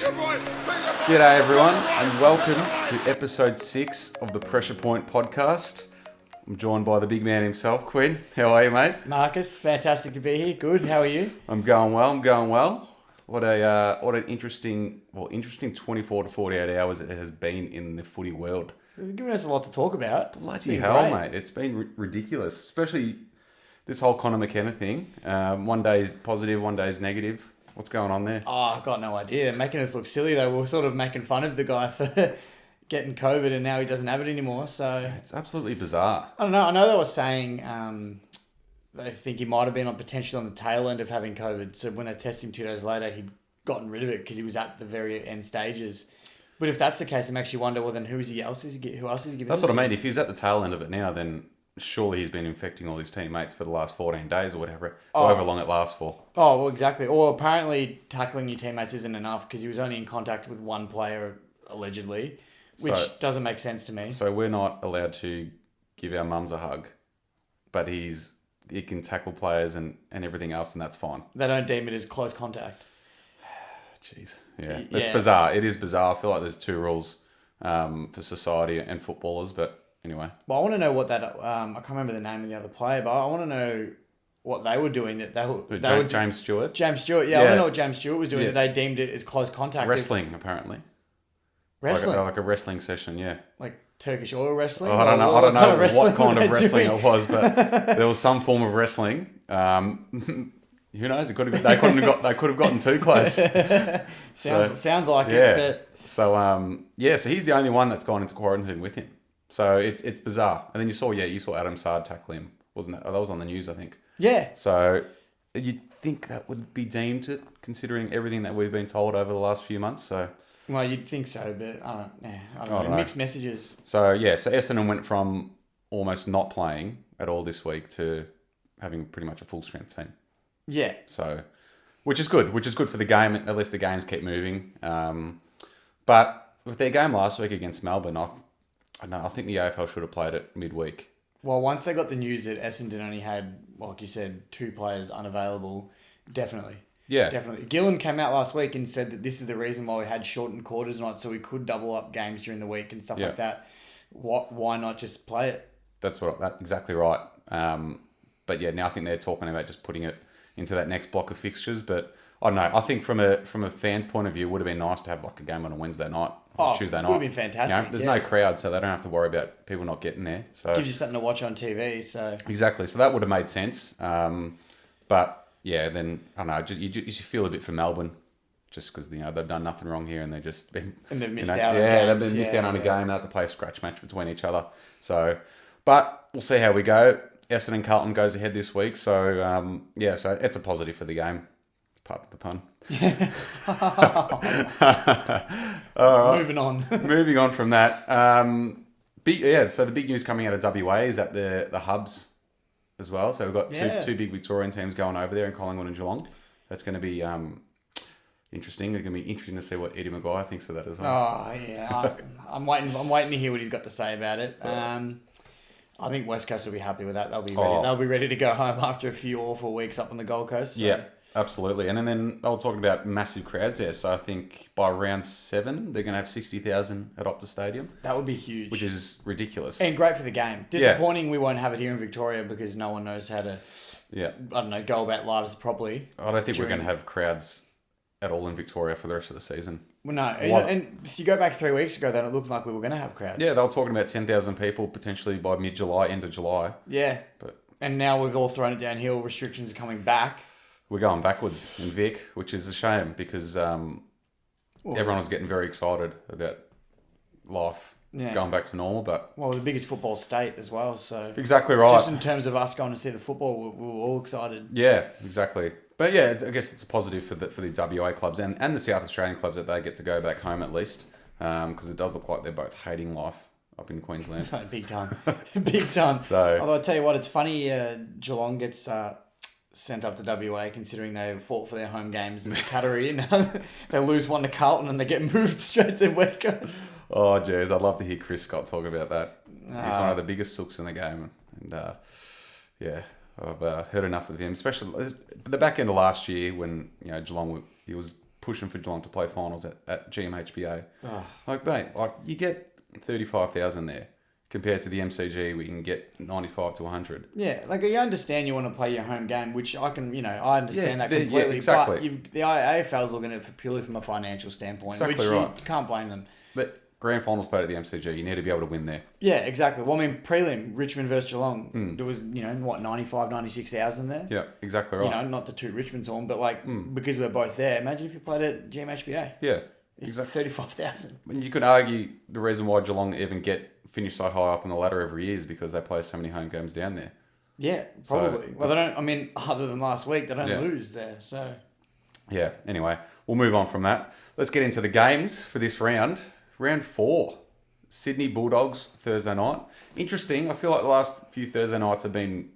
G'day everyone and welcome to episode 6 of the Pressure Point podcast. I'm joined by the big man himself, Quinn. How are you, mate? Marcus, fantastic to be here. Good, how are you? I'm going well. What an interesting 24 to 48 hours it has been in the footy world. You've given us a lot to talk about. Bloody hell, mate. It's been ridiculous, especially this whole Connor McKenna thing. One day is positive, one day is negative. What's going on there? Oh, I've got no idea. They're making us look silly though. We're sort of making fun of the guy for getting COVID and now he doesn't have it anymore. So It's absolutely bizarre. I don't know. I know they were saying they think he might have been potentially on the tail end of having COVID. So when they tested him 2 days later, he'd gotten rid of it because he was at the very end stages. But if that's the case, I'm actually wondering, well, then who else is he giving? That's what I mean. If he's at the tail end of it now, then surely he's been infecting all his teammates for the last 14 days or whatever, however long it lasts for. Oh, well, exactly. Or apparently tackling your teammates isn't enough because he was only in contact with one player, allegedly, which doesn't make sense to me. So we're not allowed to give our mums a hug, but he can tackle players and everything else, and that's fine. They don't deem it as close contact. Jeez. Yeah. That's bizarre. It is bizarre. I feel like there's two rules for society and footballers, but anyway. Well, I want to know what that... I can't remember the name of the other player, but I want to know what they were doing that they were... James Stewart? James Stewart, yeah. I want to know what James Stewart was doing that they deemed it as close contact. Wrestling, apparently. Wrestling? Like a wrestling session, yeah. Like Turkish oil wrestling? Oh, I don't know what kind of wrestling it was, but there was some form of wrestling. Who knows? They could have gotten too close. Sounds like it. But... So he's the only one that's gone into quarantine with him. So it's bizarre. And then you saw Adam Sard tackle him, wasn't it? Oh, that was on the news, I think. Yeah. So you'd think that would be deemed it, considering everything that we've been told over the last few months. So. Well, you'd think so, but I don't know. Mixed messages. So Essendon went from almost not playing at all this week to having pretty much a full strength team. Yeah. So, which is good for the game. At least the games keep moving. But with their game last week against Melbourne, I think the AFL should have played it midweek. Well, once they got the news that Essendon only had, like you said, 2 players unavailable, definitely. Yeah. Definitely. Gillen came out last week and said that this is the reason why we had shortened quarters nights, so we could double up games during the week and stuff like that. Why not just play it? That's exactly right. But yeah, now I think they're talking about just putting it into that next block of fixtures. But I don't know. I think from a fan's point of view, it would have been nice to have like a game on a Wednesday night or Tuesday night. Would have been fantastic. There's no crowd, so they don't have to worry about people not getting there. So gives you something to watch on TV. So exactly. So that would have made sense. But yeah, then I don't know. You just feel a bit for Melbourne, just because they've done nothing wrong here and they've just been they've missed out. They've been missed out on a game. They have to play a scratch match between each other. So, but we'll see how we go. Essendon Carlton goes ahead this week, so so it's a positive for the game. Part of the pun. All right. Moving on from that. So the big news coming out of WA is at the hubs as well. So we've got two big Victorian teams going over there in Collingwood and Geelong. That's going to be interesting. It's going to be interesting to see what Eddie Maguire thinks of that as well. Oh yeah, I'm waiting to hear what he's got to say about it. I think West Coast will be happy with that. They'll be ready. They'll be ready to go home after a few awful weeks up on the Gold Coast. So. Yeah, absolutely. And then they were talking about massive crowds there. So I think by round 7, they're going to have 60,000 at Optus Stadium. That would be huge. Which is ridiculous. And great for the game. Disappointing we won't have it here in Victoria because no one knows how to, go about lives properly. I don't think we're going to have crowds at all in Victoria for the rest of the season. Well, no. And if you go back 3 weeks ago, then it looked like we were going to have crowds. Yeah, they were talking about 10,000 people potentially by mid-July, end of July. Yeah. And now we've all thrown it downhill. Restrictions are coming back. We're going backwards in Vic, which is a shame because everyone was getting very excited about life going back to normal. But we're the biggest football state as well. So exactly right. Just in terms of us going to see the football, we were all excited. Yeah, exactly. But yeah, I guess it's a positive for the WA clubs and the South Australian clubs that they get to go back home at least, because it does look like they're both hating life up in Queensland. Big time. Big time. So, although I tell you what, it's funny, Geelong gets sent up to WA considering they fought for their home games in the Cattery and they lose one to Carlton and they get moved straight to West Coast. Oh, jeez, I'd love to hear Chris Scott talk about that. He's one of the biggest sooks in the game. And I've heard enough of him, especially the back end of last year when Geelong, he was pushing for Geelong to play finals at GMHBA. Oh. Like, mate, you get 35,000 there compared to the MCG, we can get 95 to 100. Yeah, like you understand you want to play your home game, which I can, I understand that completely. Yeah, exactly. But the AFL's looking at it purely from a financial standpoint, Exactly which right. you can't blame them. But grand finals played at the MCG, you need to be able to win there. Yeah, exactly. Well, I mean, prelim, Richmond versus Geelong, there was, 95, 96,000 there. Yeah, exactly right. Not to toot Richmond's horn, but because we're both there, imagine if you played at GMHBA. Yeah, exactly. 35,000. And you could argue the reason why Geelong even finish so high up on the ladder every year is because they play so many home games down there. Yeah, probably. Well, they don't, other than last week, they don't lose there, so. Yeah, anyway, we'll move on from that. Let's get into the games for this round. Round 4, Sydney Bulldogs, Thursday night. Interesting, I feel like the last few Thursday nights have been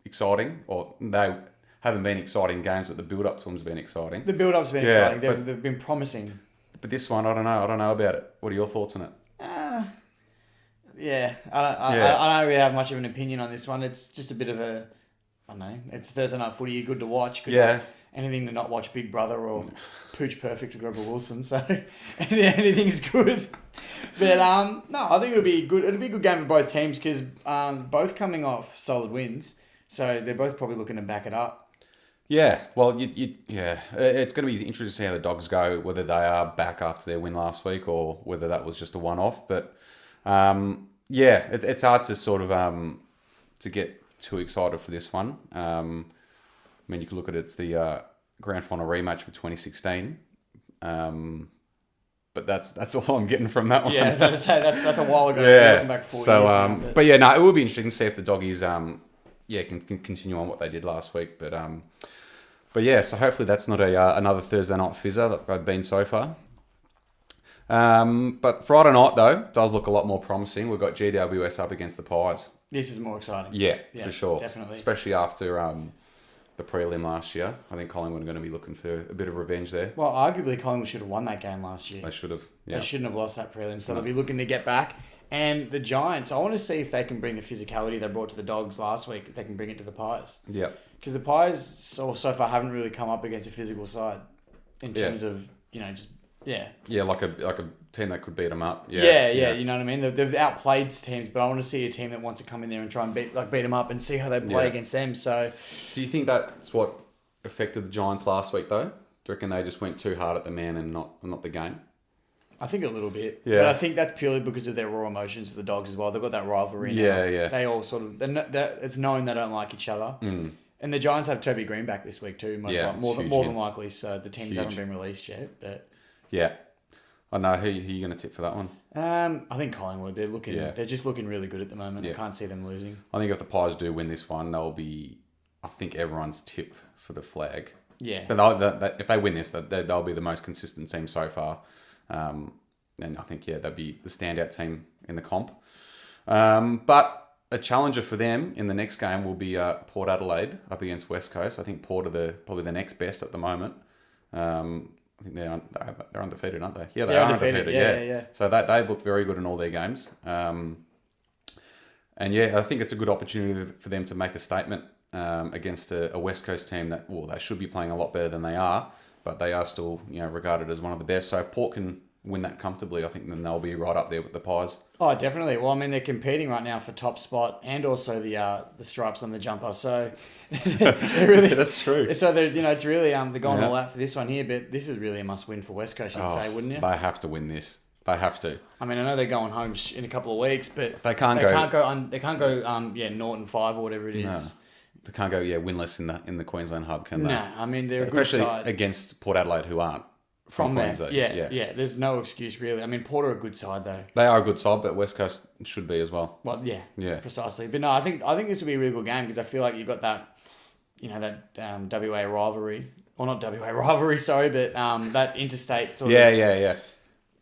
exciting, or they haven't been exciting games, but the build-up to them has been exciting. The build-up's been exciting, they've been promising. But this one, I don't know about it. What are your thoughts on it? Yeah, I don't really have much of an opinion on this one. It's just a bit of a, I don't know, it's Thursday night footy, good to watch. Anything to not watch Big Brother or Pooch Perfect with Rebel Wilson, so anything's good. But no, I think it'll be a good game for both teams because both coming off solid wins, so they're both probably looking to back it up. Yeah, well, it's going to be interesting to see how the Dogs go, whether they are back after their win last week or whether that was just a one-off. But it's hard to sort of to get too excited for this one. You could look at it's the grand final rematch for 2016, but that's all I'm getting from that one. Yeah, I was about to say that's a while ago. Looking back 4 years now, but it will be interesting to see if the Doggies can continue on what they did last week. But so hopefully that's not another Thursday night fizzer that they've been so far. But Friday night though does look a lot more promising. We've got GWS up against the Pies. This is more exciting. Yeah, for sure, definitely, especially after the prelim last year. I think Collingwood are going to be looking for a bit of revenge there. Well, arguably Collingwood should have won that game last year. They should have. Yeah. They shouldn't have lost that prelim, so they'll be looking to get back. And the Giants, I want to see if they can bring the physicality they brought to the Dogs last week, if they can bring it to the Pies. Yeah. Because the Pies so far haven't really come up against a physical side in terms of, Yeah, like a team that could beat them up. Yeah, you know what I mean? They've outplayed teams, but I want to see a team that wants to come in there and try and beat them up and see how they play against them. So, do you think that's what affected the Giants last week, though? Do you reckon they just went too hard at the man and not the game? I think a little bit. Yeah. But I think that's purely because of their raw emotions to the Dogs as well. They've got that rivalry now. Yeah. They all sort of... it's known they don't like each other. Mm. And the Giants have Toby Green back this week too, more than likely. So the teams haven't been released yet. But yeah. I know. Who are you going to tip for that one? I think Collingwood. They're just looking really good at the moment. Yeah. I can't see them losing. I think if the Pies do win this one, they'll be, I think, everyone's tip for the flag. Yeah. But if they win this, they'll be the most consistent team so far. And I think, they'll be the standout team in the comp. But a challenger for them in the next game will be Port Adelaide up against West Coast. I think Port are probably the next best at the moment. I think they're undefeated, aren't they? Yeah, they are undefeated. Yeah. So they've looked very good in all their games. And I think it's a good opportunity for them to make a statement against a West Coast team that, they should be playing a lot better than they are, but they are still, regarded as one of the best. So if Port can win that comfortably, I think then they'll be right up there with the Pies. Oh, definitely. Well, I mean, they're competing right now for top spot and also the stripes on the jumper. So they're really that's true. So they're it's really they're going all out for this one here. But this is really a must win for West Coast, you'd say, wouldn't you? They have to win this. They have to. I mean, I know they're going home in a couple of weeks, but they can't go 0-5 or whatever it is. No. They can't go winless in the Queensland hub, can they? No, I mean they're a good side against Port Adelaide, who aren't from there. Yeah. There's no excuse really. I mean, Port are a good side though. They are a good side, but West Coast should be as well. Well, yeah, precisely. But no, I think this will be a really good game because I feel like you've got that, that WA rivalry, or not WA rivalry, sorry, but that interstate sort of. Yeah.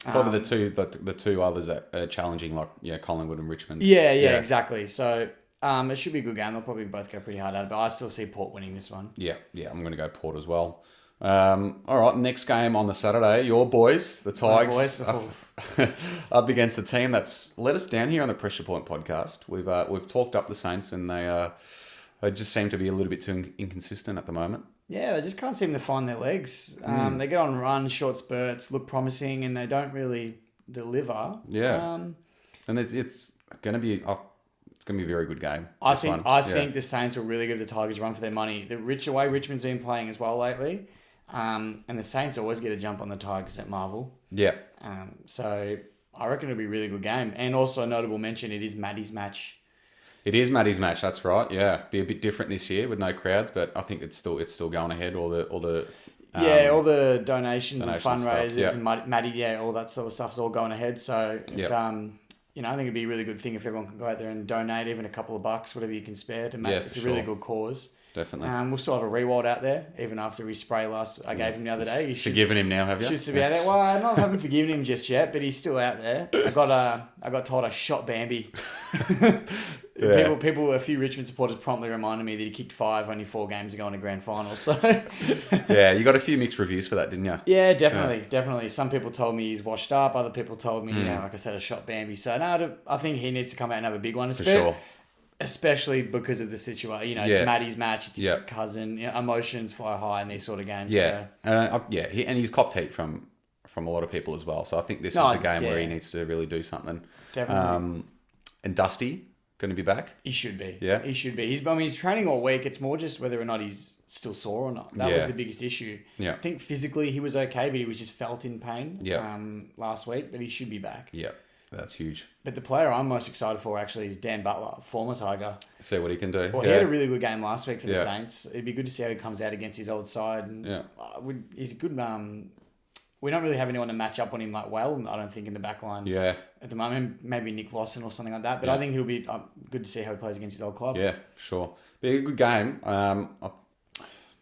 Probably the two others that are challenging, like Collingwood and Richmond. Yeah, exactly. So. It should be a good game. They'll probably both go pretty hard at it, but I still see Port winning this one. Yeah, I'm going to go Port as well. All right, next game on the Saturday, your boys, the Tigers, up against a team that's let us down here on the Pressure Point podcast. We've talked up the Saints, and they They just seem to be a little bit too inconsistent at the moment. Yeah, they just can't seem to find their legs. They get on runs, short spurts, look promising, and they don't really deliver. Yeah, and it's going to be a very good game. I think the Saints will really give the Tigers a run for their money. The way Richmond's been playing as well lately, and the Saints always get a jump on the Tigers at Marvel. Yeah. So I reckon it'll be a really good game, and also a notable mention: it is Maddie's match. It is Maddie's match. That's right. Yeah, be a bit different this year with no crowds, but I think it's still going ahead. All the all the donations and fundraisers and Maddie, all that sort of stuff is all going ahead. So if, I think it'd be a really good thing if everyone can go out there and donate even a couple of bucks, whatever you can spare to make it's a really good cause. Definitely. We'll still have a Rewald out there, even after his spray I gave him the other day. Forgiven him now, have you? Should still be out there. Well, I haven't forgiven him just yet, but he's still out there. I got told I shot Bambi. People, a few Richmond supporters promptly reminded me that he kicked 5 only 4 games ago in a grand final. So yeah, you got a few mixed reviews for that, didn't you? Yeah, definitely. Some people told me he's washed up. Other people told me, like I said, I shot Bambi. So no, I think he needs to come out and have a big one. For sure. Especially because of the situation. It's Maddie's match. It's his cousin. Emotions fly high in these sort of games. Yeah, so. And he's copped heat from a lot of people as well. So I think this is the game where he needs to really do something. Definitely. And Dusty going to be back. He should be. Yeah, he should be. He's training all week. It's more just whether or not he's still sore or not. That was the biggest issue. Yeah, I think physically he was okay, but he was just felt in pain. Yeah. Last week, but he should be back. Yeah. That's huge. But the player I'm most excited for actually is Dan Butler, former Tiger. See what he can do. Well, he had a really good game last week for the Saints. It'd be good to see how he comes out against his old side. And he's a good. We don't really have anyone to match up on him well. I don't think in the back line. Yeah. At the moment, maybe Nick Lawson or something like that. But I think he'll be good to see how he plays against his old club. Yeah, sure. Be a good game. I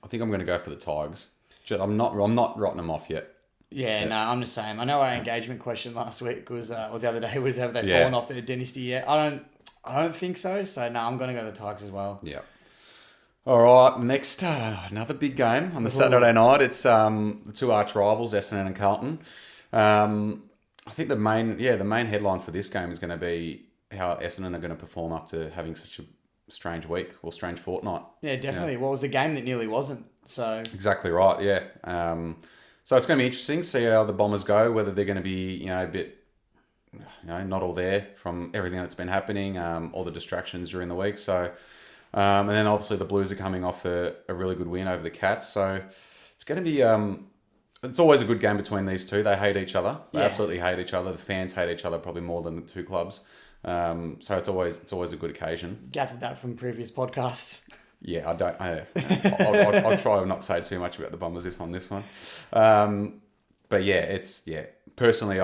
think I'm going to go for the Tigers. I'm not writing them off yet. Yeah, no, I'm the same. I know our engagement question last week was, or the other day was, have they fallen off their dynasty yet? I don't think so. So no, I'm going to go the Tigers as well. Yeah. All right, next another big game on the Saturday night. It's the two arch rivals, Essendon and Carlton. I think the main headline for this game is going to be how Essendon are going to perform after having such a strange week or strange fortnight. Yeah, definitely. What was the game that nearly wasn't? So exactly right. Yeah. So it's going to be interesting to see how the Bombers go, whether they're going to be, a bit, not all there from everything that's been happening, all the distractions during the week. So, and then obviously the Blues are coming off a really good win over the Cats. So it's going to be, it's always a good game between these two. They hate each other. They absolutely hate each other. The fans hate each other probably more than the two clubs. So it's always a good occasion. Gathered that from previous podcasts. Yeah, I'll try and not say too much about the Bombers on this one. But yeah, personally,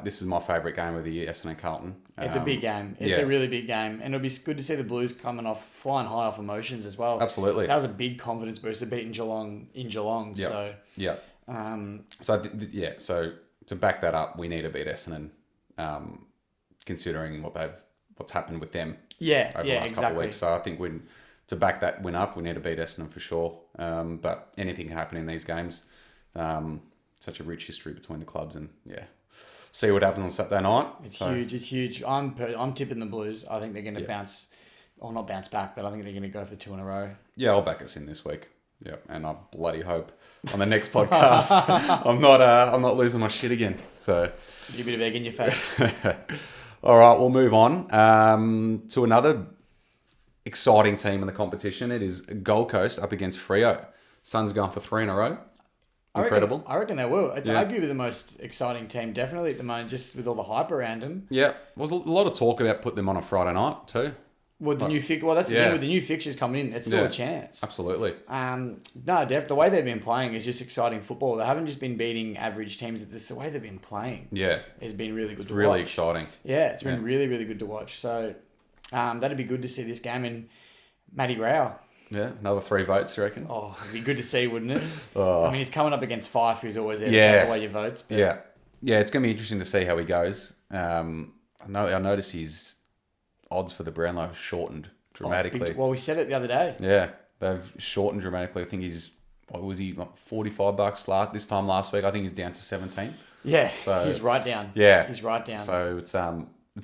this is my favourite game of the year, Essendon and Carlton. It's a big game. It's a really big game. And it'll be good to see the Blues flying high off emotions as well. Absolutely. That was a big confidence booster beating Geelong in Geelong. Yep. So, yeah. So to back that up, we need to beat Essendon, considering what's happened with them over the last couple of weeks. So I think to back that win up, we need to beat Essendon for sure. But anything can happen in these games. Such a rich history between the clubs, and see what happens on Saturday night. It's huge. It's huge. I'm tipping the Blues. I think they're going to bounce, or not bounce back, but I think they're going to go for 2 in a row. Yeah, I'll back us in this week. Yeah, and I bloody hope on the next podcast I'm not losing my shit again. So get a bit of egg in your face. All right, we'll move on to another exciting team in the competition. It is Gold Coast up against Freo. Suns going for 3 in a row. Incredible. I reckon they will. It's arguably the most exciting team, definitely at the moment, just with all the hype around them. Yeah, there was a lot of talk about putting them on a Friday night too. Well, that's the thing with the new fixtures coming in. It's still a chance. Absolutely. The way they've been playing is just exciting football. They haven't just been beating average teams. It's the way they've been playing. Yeah, has been really good. It's really exciting. Yeah, it's been really, really good to watch. So, that'd be good to see this game. And Matty Rao. Yeah, another 3 votes, you reckon? Oh, it'd be good to see, wouldn't it? I mean, he's coming up against Fife, who's always there to take away your votes. But... Yeah, it's going to be interesting to see how he goes. I noticed his odds for the Brownlow have shortened dramatically. Well, we said it the other day. Yeah, they've shortened dramatically. I think he's, what was he, like $45 this time last week? I think he's down to 17. Yeah, so he's right down. Yeah. He's right down. So it's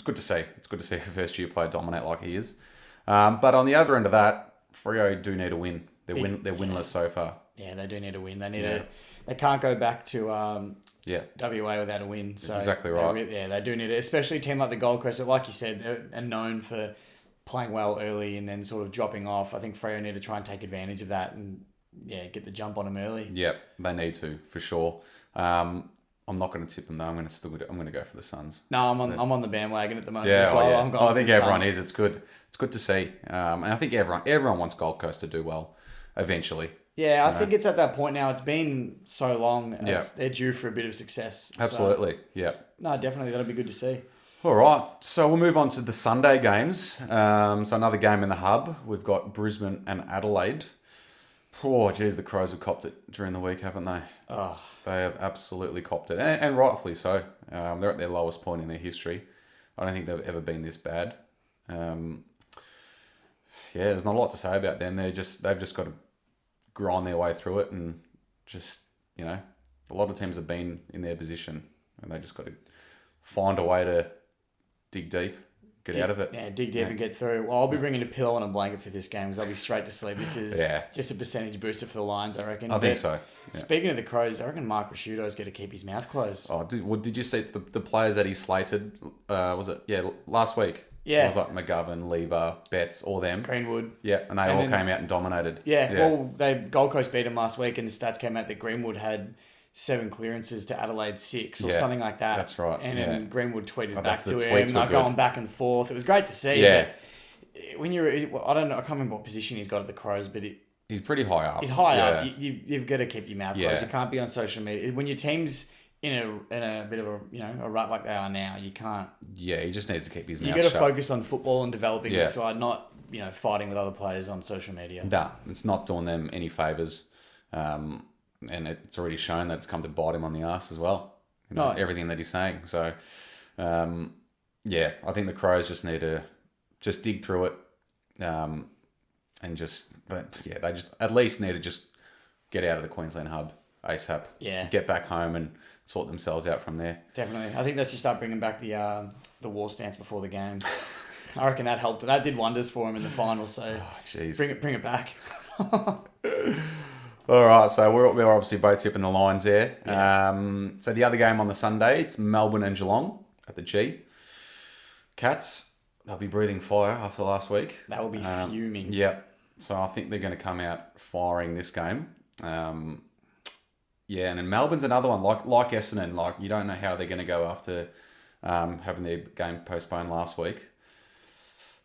good to see. It's good to see a first-year player dominate like he is. But on the other end of that, Freo do need a win. They're winless so far. Yeah, they do need a win. They need They can't go back to WA without a win. So exactly right. They do need it, especially a team like the Gold Coast. Like you said, they're known for playing well early and then sort of dropping off. I think Freo need to try and take advantage of that and get the jump on them early. Yep, they need to for sure. I'm not going to tip them though. I'm going to go for the Suns. No, I'm on the bandwagon at the moment as well. I'm going I think everyone is. It's good. It's good to see. And I think everyone wants Gold Coast to do well eventually. Yeah, I think it's at that point now. It's been so long. They're due for a bit of success. Absolutely. So, no, definitely. That'll be good to see. All right. So we'll move on to the Sunday games. So another game in the hub. We've got Brisbane and Adelaide. Oh, geez, the Crows have copped it during the week, haven't they? Oh. They have absolutely copped it, and rightfully so. They're at their lowest point in their history. I don't think they've ever been this bad. There's not a lot to say about them. They've just got to grind their way through it, and just, a lot of teams have been in their position, and they just got to find a way to dig deep. Get out of it. Yeah, dig deep and get through. Well, I'll be bringing a pillow and a blanket for this game because I'll be straight to sleep. This is just a percentage booster for the Lions, I reckon. I think so. Yeah. Speaking of the Crows, I reckon Mark Rasciuto's got to keep his mouth closed. Oh, did you see the players that he slated? Last week? Yeah. It was like McGovern, Lever, Betts, all them. Greenwood. Yeah, and they all came out and dominated. Yeah, well, Gold Coast beat them last week and the stats came out that Greenwood had 7 clearances to Adelaide's 6 or something like that. That's right. And then Greenwood tweeted back to him, like going back and forth. It was great to see. Yeah. When I don't know, I can't remember what position he's got at the Crows, but he's pretty high up. He's high up. You've got to keep your mouth closed. You can't be on social media. When your team's in a bit of a rut like they are now, you can't. Yeah, he just needs to keep his mouth shut. You got to focus on football and developing his side, not fighting with other players on social media. Nah, it's not doing them any favours. And it's already shown that it's come to bite him on the arse as well. Everything that he's saying. So, I think the Crows just need to just dig through it, and they just at least need to just get out of the Queensland hub ASAP. Yeah. Get back home and sort themselves out from there. Definitely. I think they should start bringing back the wall stance before the game. I reckon that helped. That did wonders for him in the final. So, bring it back. All right, so we're obviously both tipping the Lions there. Yeah. So the other game on the Sunday, it's Melbourne and Geelong at the G. Cats, they'll be breathing fire after last week. They will be fuming. Yeah, so I think they're going to come out firing this game. And then Melbourne's another one, like Essendon. Like, you don't know how they're going to go after having their game postponed last week.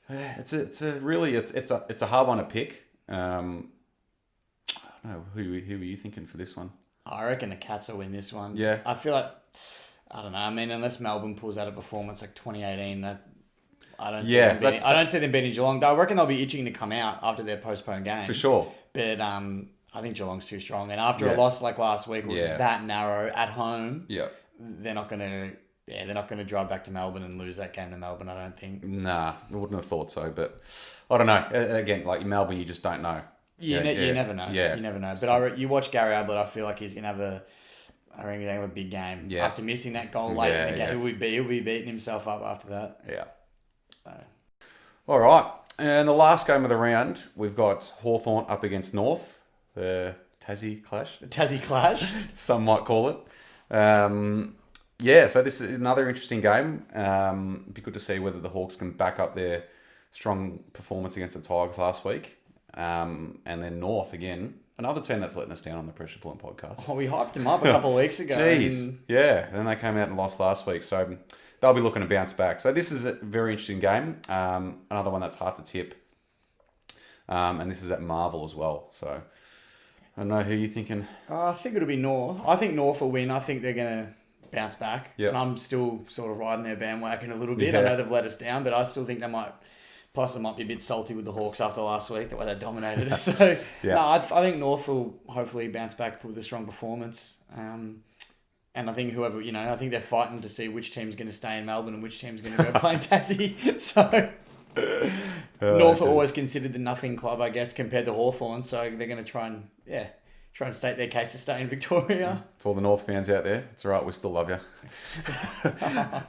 It's a hard one to pick. Who are you thinking for this one? I reckon the Cats will win this one. Yeah. I feel like, I don't know. I mean, unless Melbourne pulls out a performance like 2018, I don't see them beating Geelong. I reckon they'll be itching to come out after their postponed game. For sure. But I think Geelong's too strong. And after a loss like last week, which is that narrow at home, they're not going to drive back to Melbourne and lose that game to Melbourne, I don't think. Nah, I wouldn't have thought so. But I don't know. Again, like Melbourne, you just don't know. You never know. Yeah. You never know. But you watch Gary Ablett, I feel like he's going to have a big game. Yeah. After missing that goal late in the game, he'll be beating himself up after that. Yeah. So. All right. And the last game of the round, we've got Hawthorn up against North. The Tassie clash. Some might call it. So this is another interesting game. It'd be good to see whether the Hawks can back up their strong performance against the Tigers last week. And then North again, another team that's letting us down on the Pressure Point podcast. Oh, we hyped them up a couple of weeks ago. Jeez. Yeah. And then they came out and lost last week. So they'll be looking to bounce back. So this is a very interesting game. Another one that's hard to tip. And this is at Marvel as well. So I don't know who you're thinking. I think it'll be North. I think North will win. I think they're going to bounce back. Yep. And I'm still sort of riding their bandwagon a little bit. Yeah. I know they've let us down, but I still think they might... Plus, I might be a bit salty with the Hawks after last week, the way they dominated us. So, I think North will hopefully bounce back with a strong performance. And I think I think they're fighting to see which team's going to stay in Melbourne and which team's going to go play in Tassie. So, North are always considered the nothing club, I guess, compared to Hawthorn. So, they're going to try and state their case to stay in Victoria. To all the North fans out there, it's all right. We still love you.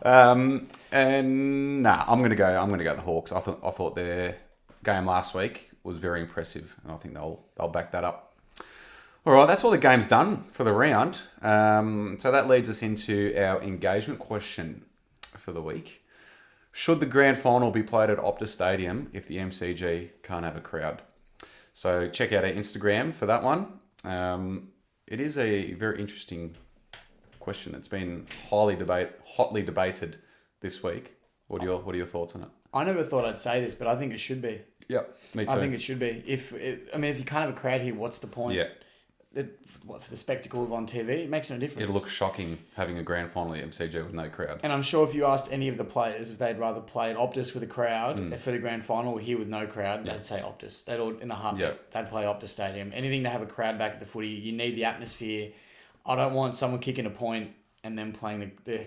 I'm gonna go the Hawks. I thought their game last week was very impressive, and I think they'll back that up. All right, that's all the games done for the round. So that leads us into our engagement question for the week. Should the grand final be played at Optus Stadium if the MCG can't have a crowd? So check out our Instagram for that one. It is a very interesting question. It's been hotly debated this week. What are your thoughts on it? I never thought I'd say this, but I think it should be. Yep, me too. I think it should be. If you can't have a crowd here, what's the point? Yeah. For the spectacle of on TV, it makes no difference. It'll look shocking having a grand final at MCG with no crowd. And I'm sure if you asked any of the players if they'd rather play at Optus with a crowd for the grand final or here with no crowd, they'd say Optus. They'd all in the heartbeat. They'd play Optus Stadium. Anything to have a crowd back at the footy, you need the atmosphere. I don't want someone kicking a point and then playing the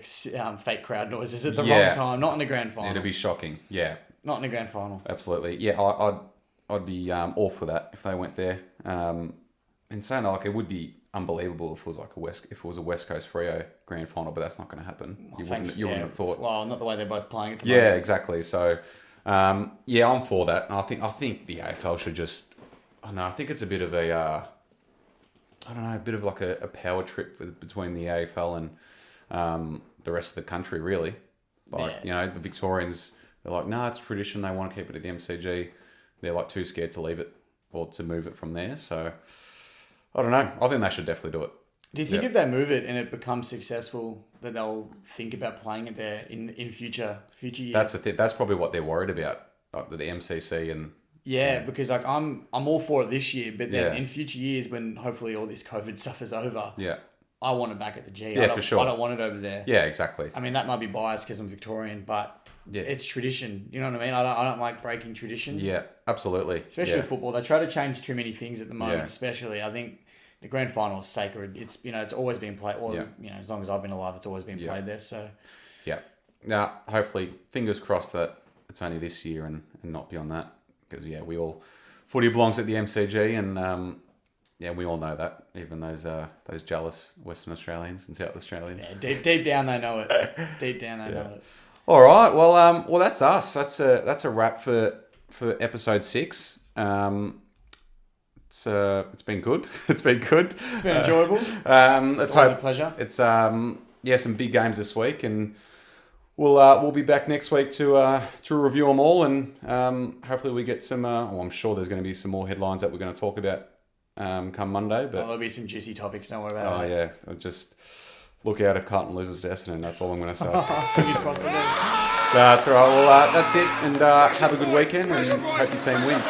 fake crowd noises at the wrong time. Not in the grand final. It'd be shocking. Yeah. Not in the grand final. Absolutely. Yeah, I'd be all for that if they went there. In saying that, it would be unbelievable if it was a West Coast Freo grand final, but that's not going to happen. You wouldn't have thought. Well, not the way they're both playing at the moment. Yeah, exactly. So, I'm for that. And I think the AFL should just. I don't know. I think it's a bit of a. a bit of like a power trip between the AFL and the rest of the country, really. The Victorians, they're like, no, it's tradition. They want to keep it at the MCG. They're like too scared to leave it or to move it from there. So. I don't know. I think they should definitely do it. Do you think if they move it and it becomes successful, that they'll think about playing it there in future years? That's the thing. That's probably what they're worried about, like the MCC and. Yeah, because I'm all for it this year, but then in future years when hopefully all this COVID stuff is over, I want it back at the G. Yeah, for sure. I don't want it over there. Yeah, exactly. I mean, that might be biased because I'm Victorian, but. Yeah. It's tradition. You know what I mean? I don't like breaking tradition. Yeah, absolutely. Especially with football. They try to change too many things at the moment, especially. I think the grand final is sacred. It's it's always been played. Well, as long as I've been alive, it's always been played there. So yeah. Now, hopefully, fingers crossed that it's only this year and not beyond that. Because we all footy belongs at the MCG and we all know that. Even those jealous Western Australians and South Australians. Yeah, deep down they know it. Deep down they know it. All right. Well, that's us. That's a wrap for episode 6. It's been good. It's been good. It's been enjoyable. It's always a pleasure. It's some big games this week, and we'll be back next week to review them all, and hopefully we get some. I'm sure there's going to be some more headlines that we're going to talk about come Monday. But there'll be some juicy topics. Don't worry about it. Oh yeah, just. Look out if Carlton loses to Essendon. That's all I'm going to say. Fingers crossed. That's all right. Well, that's it. And have a good weekend and hope your team wins.